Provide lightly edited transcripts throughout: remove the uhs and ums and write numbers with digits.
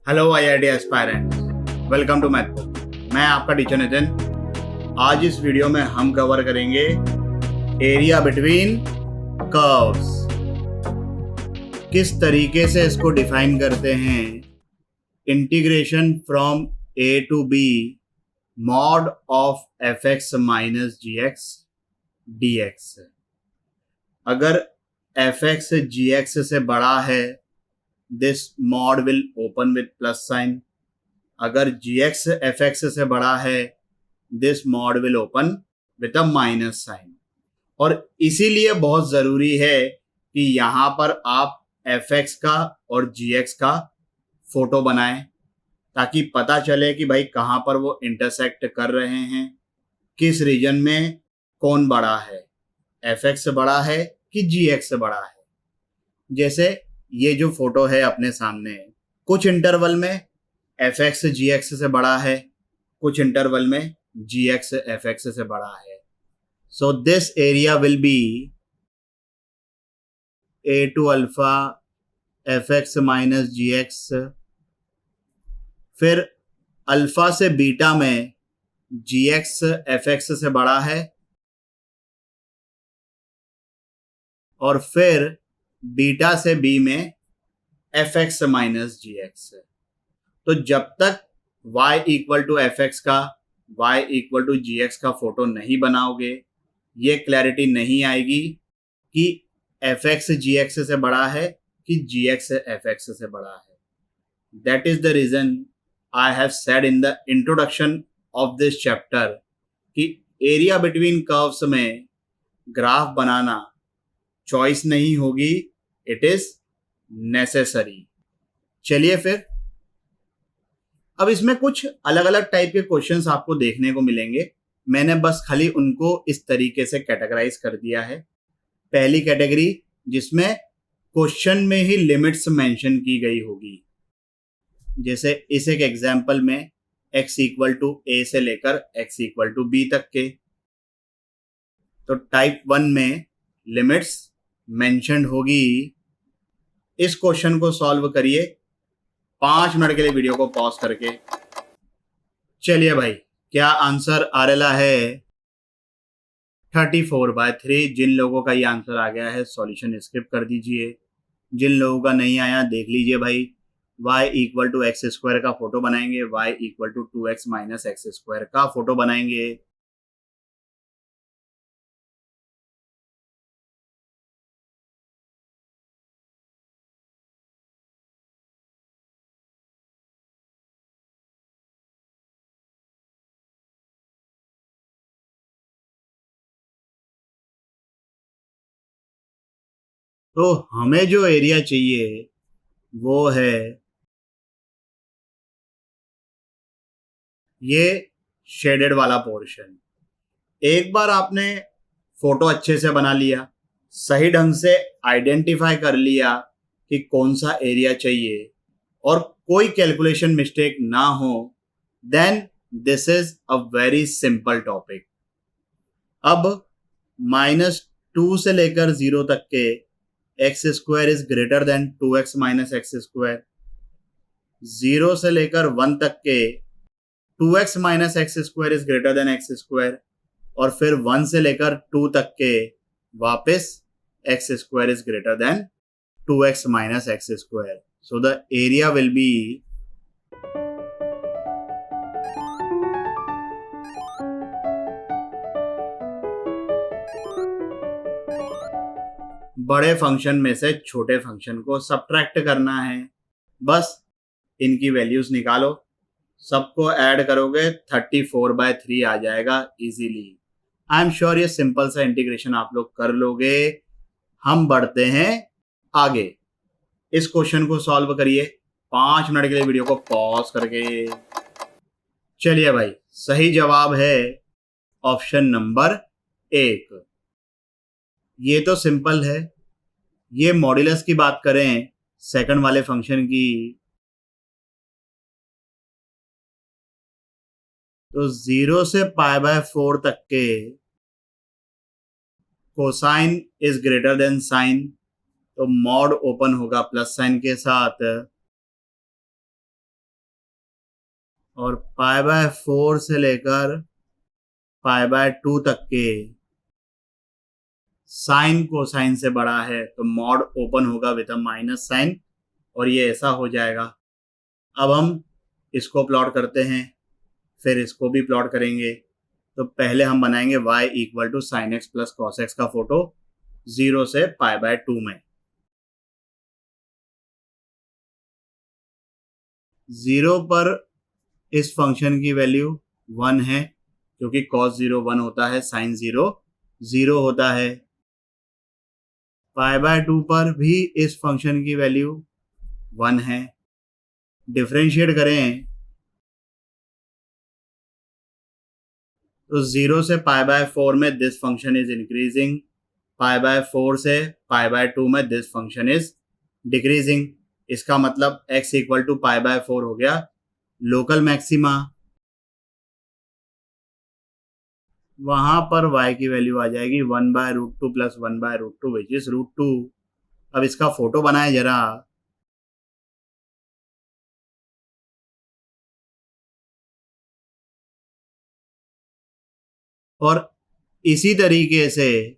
Hello IIT aspirant, welcome to math. मैं आपका teacher Nitin. आज इस वीडियो में हम कवर करेंगे एरिया बिटवीन कर्व्स। किस तरीके से इसको डिफाइन करते हैं? Integration from A to B mod of F X minus G X D X. अगर एफ एक्स जी एक्स से बड़ा है, this mod will open with plus sign. अगर जी एक्स एफ एक्स से बड़ा है, this mod will open with a minus sign. और इसीलिए बहुत जरूरी है कि यहां पर आप एफ एक्स का और जी एक्स का फोटो बनाएं, ताकि पता चले कि भाई कहां पर वो इंटरसेक्ट कर रहे हैं, किस रीजन में कौन बड़ा है, एफ एक्स बड़ा है कि जी एक्स बड़ा है। जैसे ये जो फोटो है अपने सामने, कुछ इंटरवल में एफ एक्स जी एक्स से बड़ा है, कुछ इंटरवल में जी एक्स एफ एक्स से बड़ा है। So this area will be A to alpha F X minus G X. फिर अल्फा से बीटा में जी एक्स एफ एक्स से बड़ा है, और फिर बीटा से बी में F X minus G X. तो जब तक y equal to F X का, y equal to G X का फोटो नहीं बनाओगे, ये क्लैरिटी नहीं आएगी कि एफ एक्स जी एक्स से बड़ा है कि जी एक्स एफ एक्स से बड़ा है। That is the reason I have said in the introduction of this chapter कि एरिया बिटवीन कर्व्स में ग्राफ बनाना चॉइस नहीं होगी, इट इज नेसेसरी। चलिए फिर, अब इसमें कुछ अलग अलग टाइप के क्वेश्चंस आपको देखने को मिलेंगे। मैंने बस खाली उनको इस तरीके से कैटेगराइज कर दिया है। पहली कैटेगरी जिसमें क्वेश्चन में ही लिमिट्स मेंशन की गई होगी, जैसे इस एक एग्जांपल में x इक्वल टू ए से लेकर x इक्वल टू बी तक के। तो टाइप 1 में लिमिट्स मेंशन्ड होगी। इस क्वेश्चन को सॉल्व करिए 5 मिनट के लिए वीडियो को पॉज करके। चलिए भाई, क्या आंसर आ रहा है? 34/3। जिन लोगों का ये आंसर आ गया है सॉल्यूशन स्किप कर दीजिए। जिन लोगों का नहीं आया देख लीजिए भाई। y equal to X square का फोटो बनाएंगे, y equal to 2x minus X square का फोटो बनाएंगे। तो हमें जो एरिया चाहिए वो है ये शेडेड वाला पोर्शन। एक बार आपने फोटो अच्छे से बना लिया, सही ढंग से आइडेंटिफाई कर लिया कि कौन सा एरिया चाहिए, और कोई कैलकुलेशन मिस्टेक ना हो, then this is a very simple topic. अब -2 से लेकर 0 तक के X square is greater than 2x minus X square. 0 से लेकर 1 तक के 2x minus X square is greater than X square, और फिर 1 से लेकर 2 तक के वापस X square is greater than 2x minus X square. So the area will be बड़े फंक्शन में से छोटे फंक्शन को सब्ट्रैक्ट करना है। बस इनकी वैल्यूज निकालो, सबको ऐड करोगे 34/3 आ जाएगा इजीली। आई एम श्योर ये सिंपल सा इंटीग्रेशन आप लोग कर लोगे। हम बढ़ते हैं आगे। इस क्वेश्चन को सॉल्व करिए 5 मिनट के लिए वीडियो को पॉज करके। चलिए भाई, सही जवाब है ऑप्शन नंबर 1। ये तो सिंपल है। ये मॉड्यूलस की बात करें सेकंड वाले फंक्शन की, तो 0 से π/4 तक के cosine is greater than sine, तो मॉड ओपन होगा प्लस साइन के साथ। और π/4 से लेकर π/2 तक के साइन कोसाइन से बड़ा है तो मॉड ओपन होगा विद अ माइनस साइन और ये ऐसा हो जाएगा। अब हम इसको प्लॉट करते हैं, फिर इसको भी प्लॉट करेंगे। तो पहले हम बनाएंगे y equal to sine X plus cos X का फोटो 0 से π/2 में। 0 पर इस फंक्शन की वैल्यू 1 है क्योंकि cos 0 1 होता है, sin 0 0 होता है। π/2 पर भी इस फंक्शन की वैल्यू 1 है। डिफरेंशिएट करें तो 0 से π/4 में दिस फंक्शन इज इंक्रीजिंग, π/4 से π/2 में दिस फंक्शन इज डिक्रीजिंग। इसका मतलब x इक्वल टू π/4 हो गया लोकल मैक्सिमा। वहां पर y की वैल्यू आ जाएगी 1/√2 प्लस 1/√2 विच इज √2। अब इसका फोटो बनाए जरा। और इसी तरीके से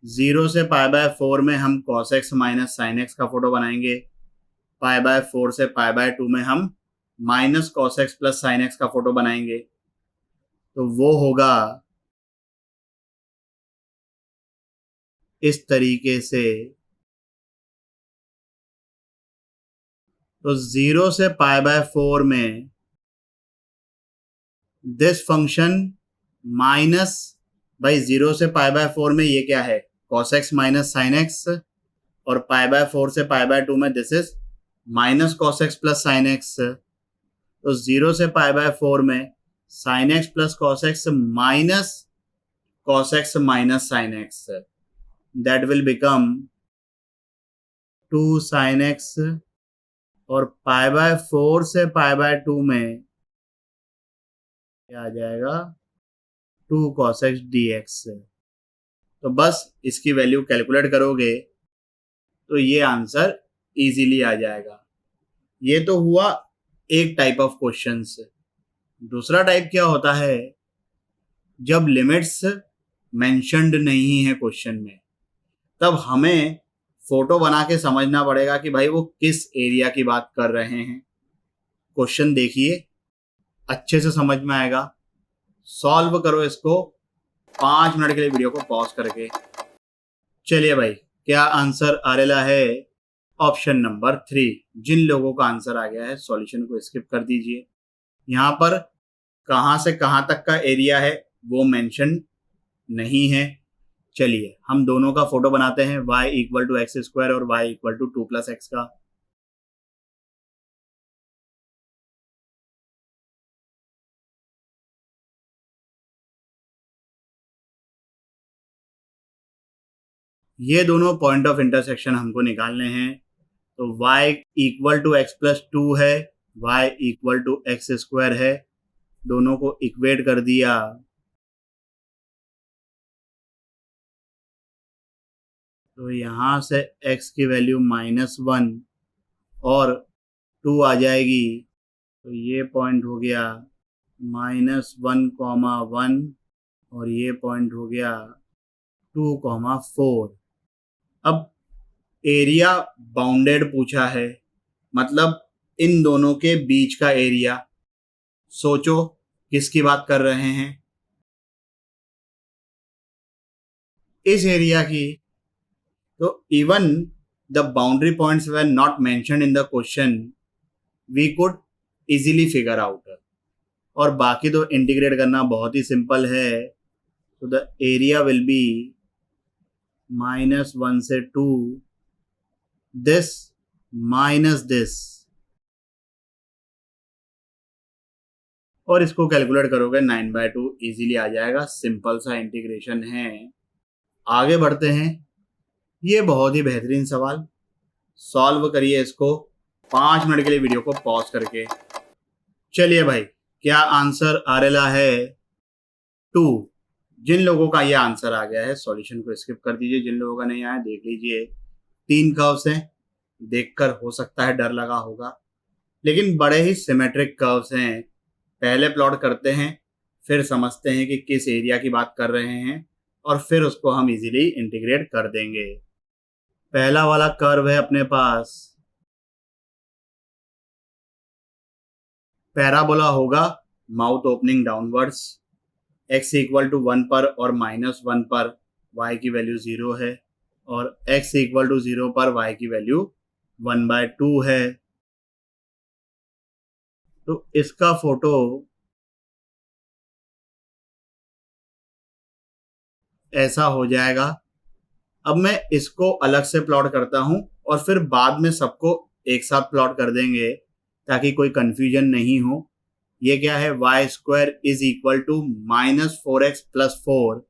0 से π/4 में हम cos x minus sine x का फोटो बनाएंगे। π/4 से π/2 में हम minus cos x plus sine x का फोटो बनाएंगे। तो वो होगा इस तरीके से। तो 0 से π/4 में दिस फंक्शन माइनस भाई 0 से π/4 में ये क्या है cos x minus sine x और π/4 से π/2 में this is minus cos x plus sine x. तो 0 से π/4 में sign X plus cos x minus cos x minus sine x, that will become 2 sine x और π/4 से π/2 में क्या आ जाएगा 2 cos x dx। तो बस इसकी वैल्यू कैलकुलेट करोगे तो ये आंसर इजीली आ जाएगा। ये तो हुआ एक टाइप ऑफ क्वेश्चन से। दूसरा टाइप क्या होता है जब लिमिट्स मेंशन्ड नहीं है क्वेश्चन में, तब हमें फोटो बना के समझना पड़ेगा कि भाई वो किस एरिया की बात कर रहे हैं। क्वेश्चन देखिए अच्छे से समझ में आएगा। सॉल्व करो इसको 5 मिनट के लिए वीडियो को पॉज करके। चलिए भाई क्या आंसर आ रहा है ऑप्शन नंबर 3। जिन लोगों का आंसर आ गया है सॉल्यूशन को स्किप कर दीजिए। यहाँ पर कहाँ से कहाँ तक का एरिया है वो मेंशन नहीं है। चलिए हम दोनों का फोटो बनाते हैं y equal to X square और y equal to 2 plus X का। ये दोनों पॉइंट ऑफ इंटरसेक्शन हमको निकालने हैं। तो y equal to X plus 2 है, y equal to X square है, दोनों को इक्वेट कर दिया। तो यहां से x की वैल्यू -1 और 2 आ जाएगी। तो ये पॉइंट हो गया -1,1 और ये पॉइंट हो गया 2,4। अब एरिया बाउंडेड पूछा है, मतलब इन दोनों के बीच का एरिया। सोचो किसकी बात कर रहे हैं, इस एरिया की। तो even the boundary points were not mentioned in the question, we could easily figure out. और बाकी तो इंटीग्रेट करना बहुत ही सिंपल है। तो द एरिया विल बी -1 से 2 दिस माइनस दिस, और इसको कैलकुलेट करोगे 9/2 इजीली आ जाएगा। सिंपल सा इंटीग्रेशन है। आगे बढ़ते हैं। ये बहुत ही बेहतरीन सवाल, सॉल्व करिए इसको 5 मिनट के लिए वीडियो को पॉज करके। चलिए भाई क्या आंसर आ रहा है 2। जिन लोगों का ये आंसर आ गया है सॉल्यूशन को स्किप कर दीजिए, जिन लोगों का नहीं आया देख लीजिए। 3 कर्व्स हैं, देखकर हो सकता है डर लगा होगा, लेकिन बड़े ही सिमेट्रिक कर्व्स हैं। पहले प्लॉट करते हैं, फिर समझते हैं कि किस एरिया की बात कर रहे हैं, और फिर उसको हम इजीली इंटीग्रेट कर देंगे। पहला वाला कर्व है अपने पास, पैराबोला होगा mouth opening downwards, x equal to 1 पर और -1 पर y की वैल्यू 0 है, और x इक्वल टू 0 पर y की वैल्यू 1/2 है। तो इसका फोटो ऐसा हो जाएगा। अब मैं इसको अलग से प्लॉट करता हूं और फिर बाद में सबको एक साथ प्लॉट कर देंगे ताकि कोई कंफ्यूजन नहीं हो। ये क्या है, Y square is equal to -4x+4।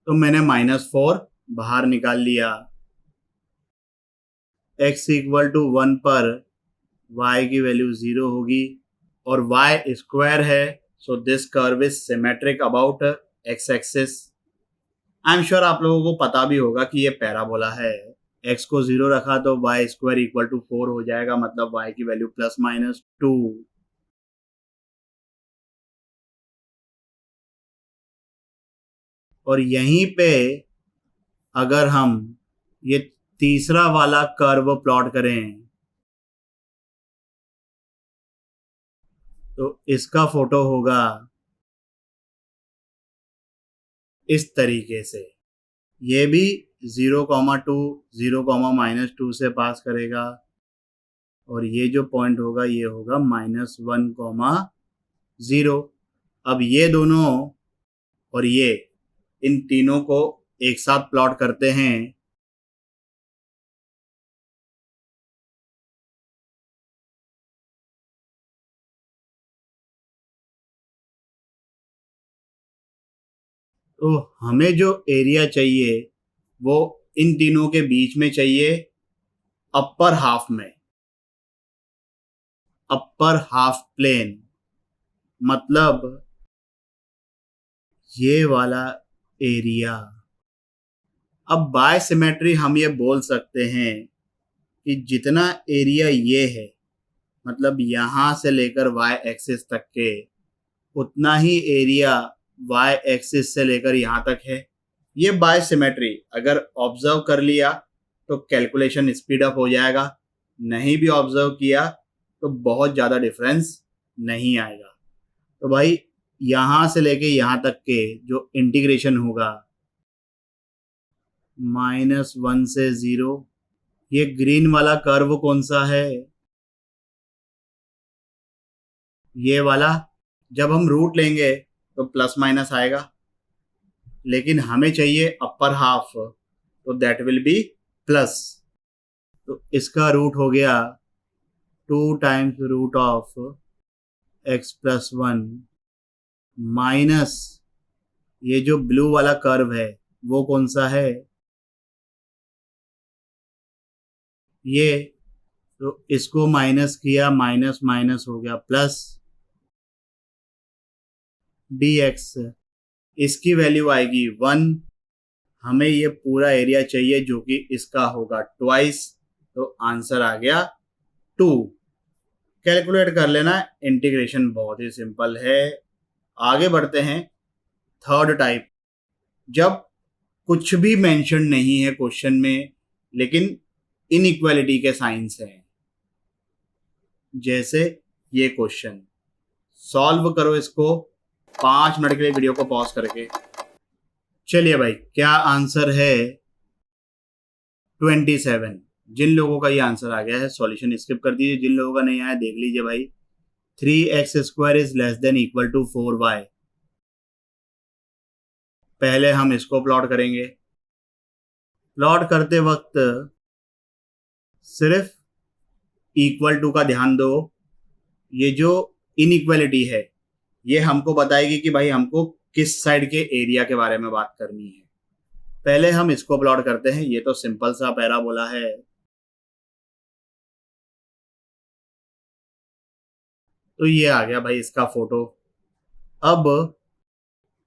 तो मैंने -4 बाहर निकाल लिया। x इक्वल टू 1 पर y की वैल्यू 0 होगी और y स्क्वायर है, so this curve is symmetric about x axis. I am sure आप लोगों को पता भी होगा कि ये पैराबोला है। x को 0 रखा तो y स्क्वायर इक्वल टू 4 हो जाएगा, मतलब y की वैल्यू ±2। और यहीं पे अगर हम ये तीसरा वाला कर्व प्लॉट करें तो इसका फोटो होगा इस तरीके से। ये भी 0,2 0,-2 से पास करेगा, और ये जो पॉइंट होगा ये होगा -1,0। अब ये दोनों और ये, इन तीनों को एक साथ प्लॉट करते हैं। तो हमें जो एरिया चाहिए वो इन तीनों के बीच में चाहिए, अपर हाफ में, अपर हाफ प्लेन, मतलब ये वाला एरिया। अब बाय सिमेट्री हम ये बोल सकते हैं कि जितना एरिया ये है, मतलब यहां से लेकर y एक्सिस तक के, उतना ही एरिया y एक्सिस से लेकर यहां तक है। ये बाय सिमेट्री अगर ऑब्जर्व कर लिया तो कैलकुलेशन स्पीड अप हो जाएगा, नहीं भी ऑब्जर्व किया तो बहुत ज़्यादा डिफरेंस नहीं आएगा। तो भाई यहां से लेके यहां तक के जो इंटीग्रेशन होगा -1 से 0, ये ग्रीन वाला कर्व कौन सा है, ये वाला। जब हम रूट लेंगे तो प्लस माइनस आएगा, लेकिन हमें चाहिए अपर हाफ, तो दैट विल बी प्लस। तो इसका रूट हो गया 2 times root of x+1 minus ये जो ब्लू वाला कर्व है वो कौन सा है, ये। तो इसको माइनस किया, माइनस माइनस हो गया प्लस dx। इसकी वैल्यू आएगी 1। हमें ये पूरा एरिया चाहिए जो कि इसका होगा ट्वाइस, तो आंसर आ गया 2। कैलकुलेट कर लेना, इंटीग्रेशन बहुत ही सिंपल है। आगे बढ़ते हैं थर्ड टाइप, जब कुछ भी मेंशन नहीं है क्वेश्चन में लेकिन इनइक्वालिटी के साइंस हैं। जैसे ये क्वेश्चन सॉल्व करो इसको 5 मिनट के लिए वीडियो को पॉज करके। चलिए भाई, क्या आंसर है 27। जिन लोगों का ये आंसर आ गया है सॉल्यूशन स्किप कर दीजिए, जिन लोगों का नहीं आया देख लीजिए भाई। 3x² is less than equal to 4y। पहले हम इसको प्लॉट करेंगे। प्लॉट करते वक्त सिर्फ इक्वल टू का ध्यान दो। ये जो इनइक्वालिटी है ये हमको बताएगी कि भाई हमको किस साइड के एरिया के बारे में बात करनी है। पहले हम इसको प्लॉट करते हैं। ये तो सिंपल सा पैराबोला है। तो ये आ गया भाई इसका फोटो। अब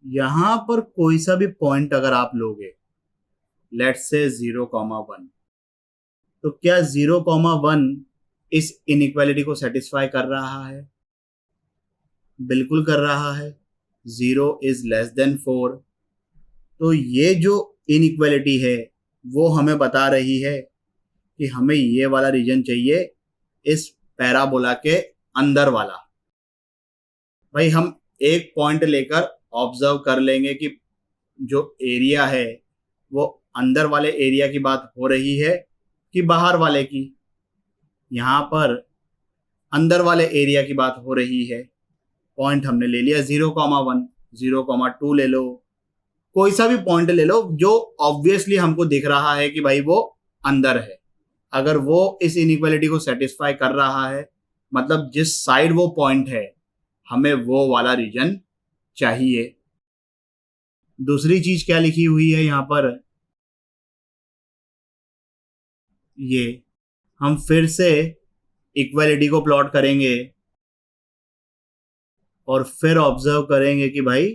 यहां पर कोई सा भी पॉइंट अगर आप लोगे, लेट्स से 0,1, तो क्या 0,1 इस इनइक्वालिटी को सेटिस्फाई कर रहा है? बिल्कुल कर रहा है। 0 इज लेस देन 4। तो ये जो इनइक्वालिटी है वो हमें बता रही है कि हमें ये वाला रीजन चाहिए, इस पैराबोला के अंदर वाला। भाई हम एक पॉइंट लेकर ऑब्जर्व कर लेंगे कि जो एरिया है वो अंदर वाले एरिया की बात हो रही है कि बाहर वाले की। यहाँ पर अंदर वाले एरिया की बात हो रही है। पॉइंट हमने ले लिया 0,1, 0,2 ले लो, कोई सा भी पॉइंट ले लो जो ऑब्वियसली हमको दिख रहा है कि भाई वो अंदर है। अगर वो इस इनइक्वालिटी को सेटिस्फाई कर रहा है, मतलब जिस साइड वो पॉइंट है, हमें वो वाला रीजन चाहिए। दूसरी चीज क्या लिखी हुई है यहाँ पर, ये हम फिर से इक्वालिटी को प्लॉट करेंगे और फिर ऑब्जर्व करेंगे कि भाई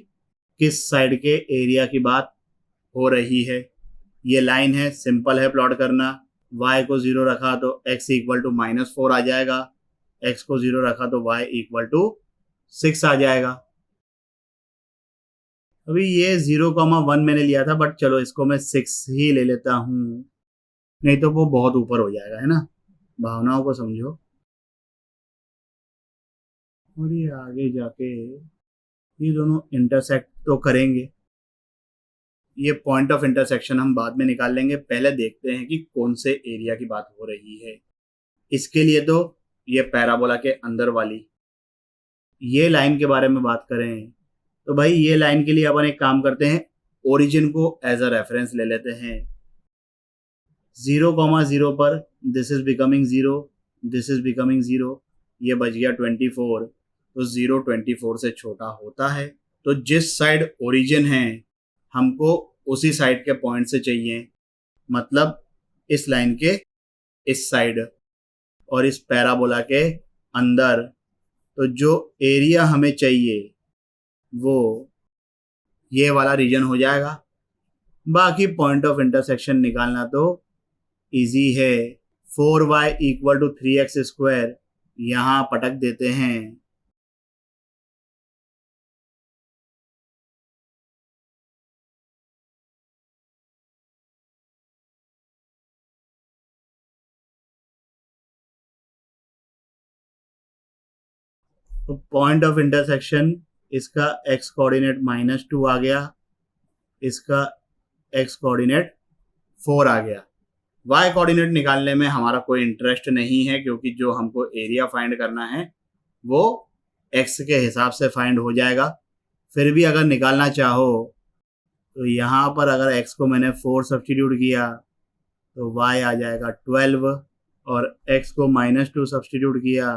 किस साइड के एरिया की बात हो रही है। ये लाइन है, सिंपल है प्लॉट करना। y को 0 रखा तो x इक्वल टू -4 आ जाएगा, x को 0 रखा तो y इक्वल टू 6 आ जाएगा। अभी ये 0,1 मैंने लिया था, बट चलो इसको मैं 6 ही ले लेता हूँ, नहीं तो वो बहुत ऊपर हो जाएगा, है ना। भावनाओं को समझो। और ये आगे जाके ये दोनों इंटरसेक्ट तो करेंगे। ये पॉइंट ऑफ इंटरसेक्शन हम बाद में निकाल लेंगे, पहले देखते हैं कि कौन से एरिया की बात हो रही है। इसके लिए तो ये पैराबोला के अंदर वाली ये लाइन के बारे में बात करें तो भाई ये लाइन के लिए अपन एक काम करते हैं, ओरिजिन को एज अ रेफरेंस ले लेते हैं। 0,0 पर this is becoming 0, this is becoming 0, ये बच गया 24। तो 0 24 से छोटा होता है। तो जिस साइड ओरिजिन है हमको उसी साइड के पॉइंट से चाहिए, मतलब इस लाइन के इस साइड और इस पैराबोला के अंदर। तो जो एरिया हमें चाहिए वो ये वाला रीजन हो जाएगा। बाकी पॉइंट ऑफ इंटरसेक्शन निकालना तो इजी है। 4y equal to 3x square यहां पटक देते हैं। तो पॉइंट ऑफ इंटरसेक्शन, इसका x कोऑर्डिनेट -2 आ गया, इसका x कोऑर्डिनेट 4 आ गया। y कोऑर्डिनेट निकालने में हमारा कोई इंटरेस्ट नहीं है, क्योंकि जो हमको एरिया फाइंड करना है वो x के हिसाब से फाइंड हो जाएगा। फिर भी अगर निकालना चाहो तो यहाँ पर अगर x को मैंने 4 सब्स्टिट्यूट किया तो y आ जाएगा 12, और x को -2 सब्स्टिट्यूट किया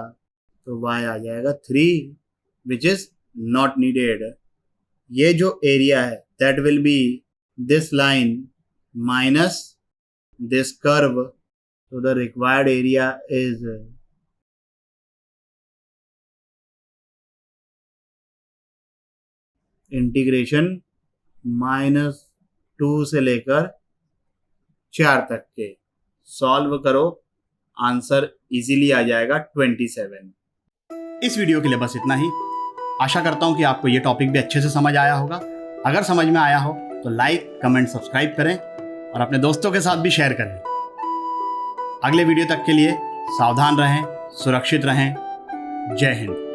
तो y आ जाएगा 3, विच इज नॉट नीडेड। ये जो एरिया है that will be this line minus this curve. तो the required area is integration -2 से लेकर 4 तक के। सॉल्व करो, आंसर इजीली आ जाएगा 27। इस वीडियो के लिए बस इतना ही। आशा करता हूं कि आपको ये टॉपिक भी अच्छे से समझ आया होगा। अगर समझ में आया हो तो लाइक, कमेंट, सब्सक्राइब करें और अपने दोस्तों के साथ भी शेयर करें। अगले वीडियो तक के लिए सावधान रहें, सुरक्षित रहें। जय हिंद।